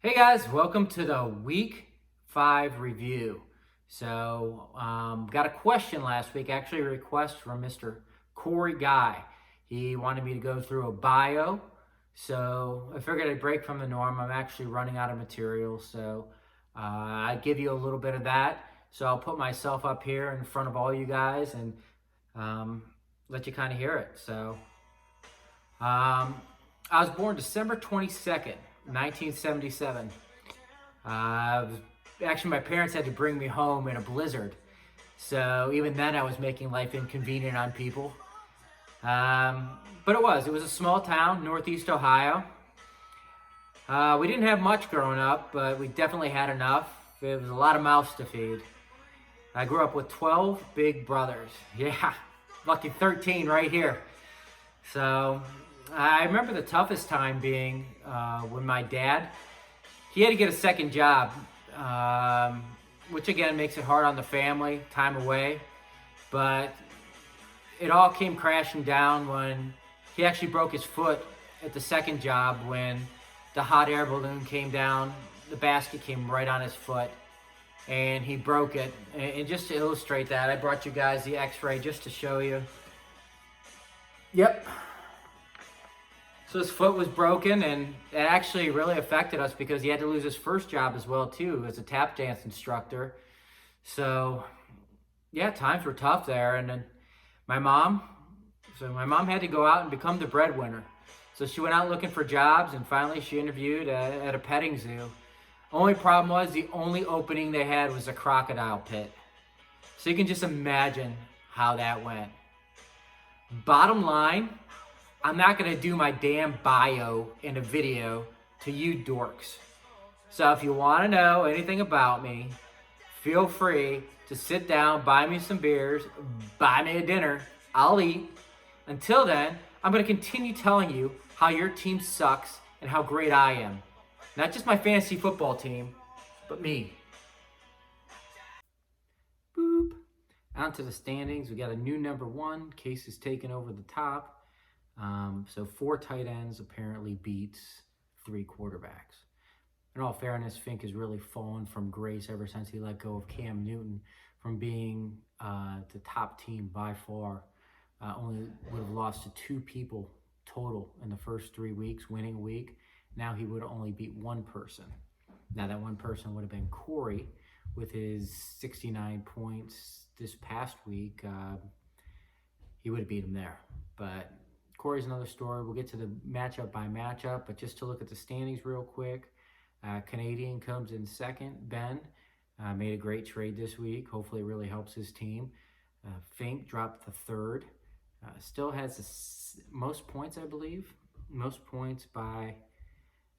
Hey guys, welcome to the week 5 review. Got a question last week, actually a request from Mr. Corey Guy. He wanted me to go through a bio, so I figured I'd break from the norm. I'm actually running out of material, I'd give you a little bit of that. So I'll put myself up here in front of all you guys and um, let you kind of hear it. Um, I was born December 22nd, 1977. Actually, my parents had to bring me home in a blizzard. So even then, I was making life inconvenient on people. But it was a small town, Northeast Ohio. We didn't have much growing up, but we definitely had enough. It was a lot of mouths to feed. I grew up with 12 big brothers. Yeah, lucky 13 right here. So I remember the toughest time being when my dad, he had to get a second job, which again makes it hard on the family, time away. But it all came crashing down when he actually broke his foot at the second job when the hot air balloon came down. The basket came right on his foot and he broke it. And just to illustrate that, I brought you guys the x-ray just to show you. Yep. So his foot was broken, and it actually really affected us because he had to lose his first job as well too, as a tap dance instructor. So yeah, times were tough there. And then my mom, my mom had to go out and become the breadwinner. So she went out looking for jobs, and finally she interviewed at a petting zoo. Only problem was the only opening they had was a crocodile pit. So you can just imagine how that went. Bottom line, I'm not going to do my damn bio in a video to you dorks. So if you want to know anything about me, feel free to sit down, buy me some beers, buy me a dinner. I'll eat. Until then, I'm going to continue telling you how your team sucks and how great I am. Not just my fantasy football team, but me. Boop. On to the standings. We got a new number 1. Case is taking over the top. So 4 tight ends apparently beats 3 quarterbacks. In all fairness, Fink has really fallen from grace ever since he let go of Cam Newton from being the top team by far. Only would have lost to 2 people total in the first 3 weeks, winning a week. Now he would only beat 1 person. Now that 1 person would have been Corey with his 69 points this past week. He would have beat him there. But Corey's another story. We'll get to the matchup by matchup, but just to look at the standings real quick. Canadian comes in second. Ben made a great trade this week. Hopefully it really helps his team. Fink dropped the 3rd. Still has the most points, I believe. Most points by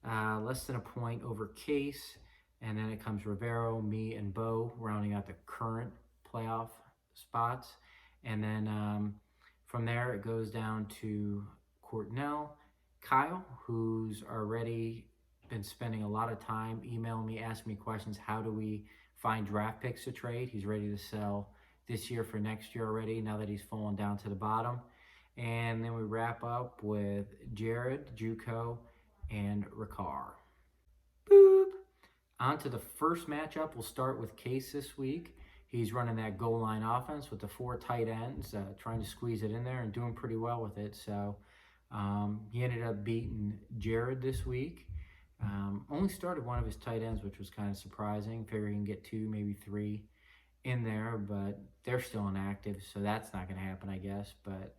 less than a point over Case. And then it comes Rivero, me, and Bo rounding out the current playoff spots. And then from there, it goes down to Courtnell, Kyle, who's already been spending a lot of time emailing me, asking me questions. How do we find draft picks to trade? He's ready to sell this year for next year already, now that he's fallen down to the bottom. And then we wrap up with Jared, Juco, and Ricard. Boop. On to the first matchup. We'll start with Case this week. He's running that goal line offense with the 4 tight ends, trying to squeeze it in there and doing pretty well with it. So he ended up beating Jared this week. Only started 1 of his tight ends, which was kind of surprising. Figuring he can get 2, maybe 3 in there, but they're still inactive, so that's not going to happen, I guess. But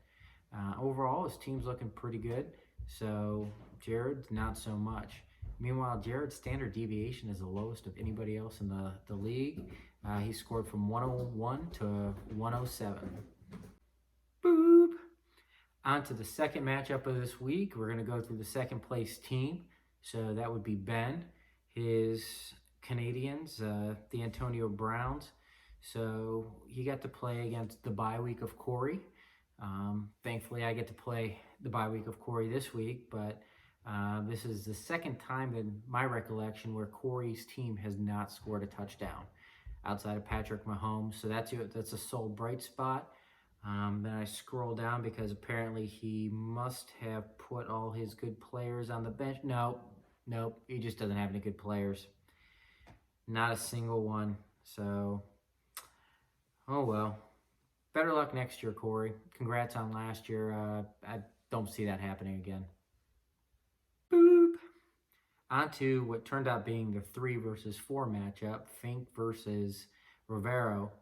overall, his team's looking pretty good. So Jared's not so much. Meanwhile, Jared's standard deviation is the lowest of anybody else in the league. He scored from 101 to 107. Boop. On to the second matchup of this week. We're going to go through the second place team. So that would be Ben, his Canadians, the Antonio Browns. So he got to play against the bye week of Corey. Thankfully, I get to play the bye week of Corey this week, but this is the second time in my recollection where Corey's team has not scored a touchdown outside of Patrick Mahomes. So that's a sole bright spot. Then I scroll down because apparently he must have put all his good players on the bench. No, Nope, he just doesn't have any good players. Not a single one. So, oh well. Better luck next year, Corey. Congrats on last year. I don't see that happening again. Boop. On to what turned out being the 3 versus 4 matchup, Fink versus Rivero.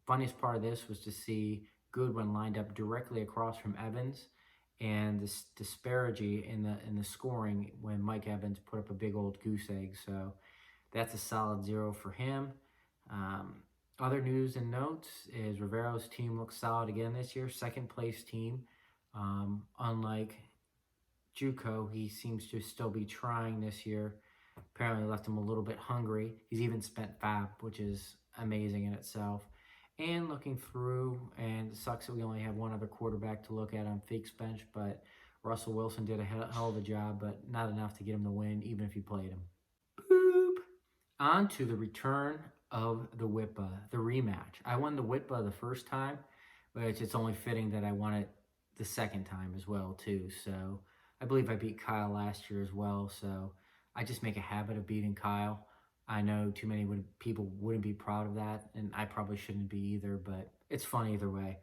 Funniest part of this was to see Goodwin lined up directly across from Evans, and this disparity in the scoring when Mike Evans put up a big old goose egg. So that's a solid 0 for him. Um, Other news and notes is Rivero's team looks solid again this year, second place team. Unlike JUCO, he seems to still be trying this year. Apparently left him a little bit hungry. He's even spent FAB, which is amazing in itself. And looking through, and it sucks that we only have one other quarterback to look at on Fake's bench, but Russell Wilson did a hell of a job, but not enough to get him the win, even if he played him. Boop. On to the return of the WIPA, the rematch. I won the WIPA the first time, which it's only fitting that I won it the second time as well, too. So I believe I beat Kyle last year as well, so I just make a habit of beating Kyle. I know too many people wouldn't be proud of that, and I probably shouldn't be either, but it's fun either way,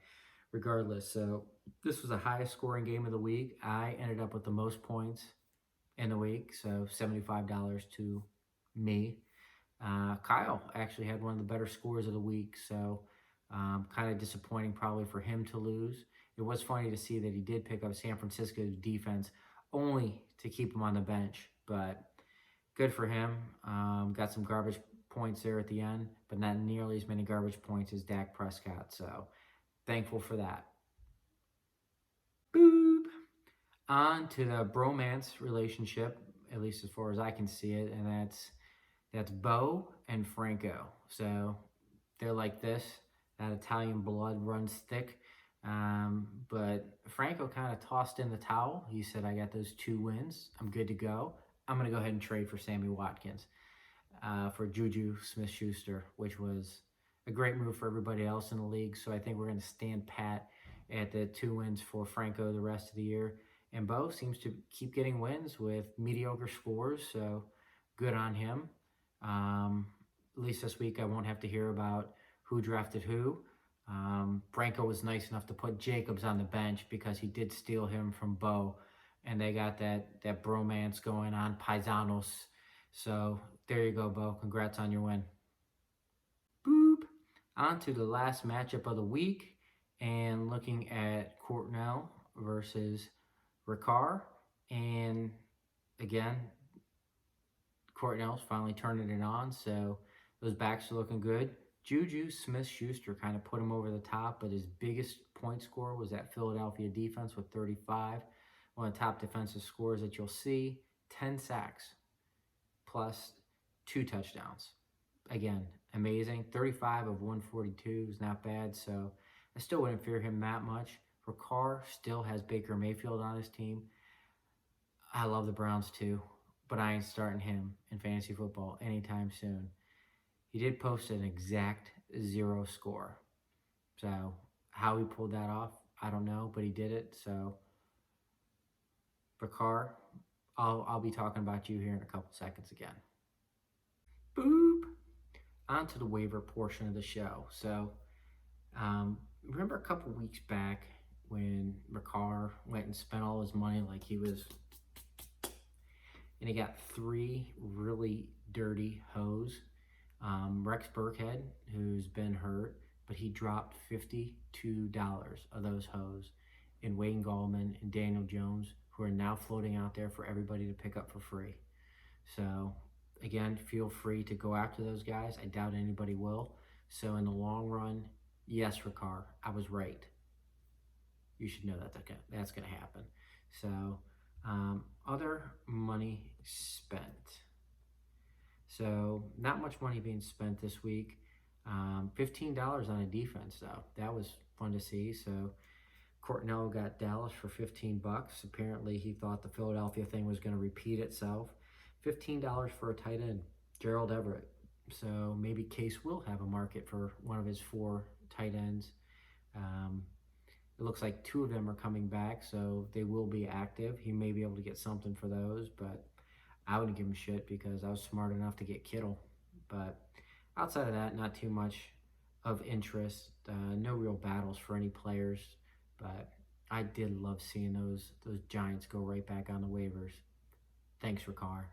regardless. So this was the highest scoring game of the week. I ended up with the most points in the week, so $75 to me. Kyle actually had one of the better scores of the week, so kind of disappointing probably for him to lose. It was funny to see that he did pick up San Francisco's defense only to keep him on the bench, but good for him. Got some garbage points there at the end, but not nearly as many garbage points as Dak Prescott, so thankful for that. Boop. On to the bromance relationship, at least as far as I can see it, and that's Bo and Franco. So they're like this. That Italian blood runs thick. But Franco kind of tossed in the towel. He said, I got those 2 wins. I'm good to go. I'm going to go ahead and trade for Sammy Watkins for Juju Smith-Schuster, which was a great move for everybody else in the league. So I think we're going to stand pat at the 2 wins for Franco the rest of the year. And Bo seems to keep getting wins with mediocre scores, so good on him. At least this week I won't have to hear about who drafted who. Franco was nice enough to put Jacobs on the bench because he did steal him from Bo, and they got that bromance going on, paisanos. So there you go, Bo. Congrats on your win. Boop. On to the last matchup of the week, and looking at Courtnell versus Ricard. And again, Courtnell's finally turning it on, so those backs are looking good. Juju Smith-Schuster kind of put him over the top, but his biggest point score was that Philadelphia defense with 35. One of the top defensive scores that you'll see, 10 sacks plus 2 touchdowns. Again, amazing. 35 of 142 is not bad, so I still wouldn't fear him that much. Ricard still has Baker Mayfield on his team. I love the Browns too, but I ain't starting him in fantasy football anytime soon. He did post an exact 0 score. So how he pulled that off, I don't know, but he did it. So Ricard, I'll be talking about you here in a couple seconds again. Boop. On to the waiver portion of the show. So remember a couple weeks back when Ricard went and spent all his money like he was, and he got 3 really dirty hoes. Rex Burkhead, who's been hurt, but he dropped $52 of those hoes in Wayne Gallman and Daniel Jones, who are now floating out there for everybody to pick up for free. So again, feel free to go after those guys. I doubt anybody will. So in the long run, yes, Ricard, I was right. You should know that's going to happen. So other money spent. So not much money being spent this week. $15 on a defense though. That was fun to see. So Courtnell got Dallas for $15. Apparently he thought the Philadelphia thing was going to repeat itself. $15 for a tight end, Gerald Everett. So maybe Case will have a market for one of his 4 tight ends. It looks like 2 of them are coming back, so they will be active. He may be able to get something for those, but I wouldn't give him shit because I was smart enough to get Kittle. But outside of that, not too much of interest. No real battles for any players. But I did love seeing those Giants go right back on the waivers. Thanks, Ricard.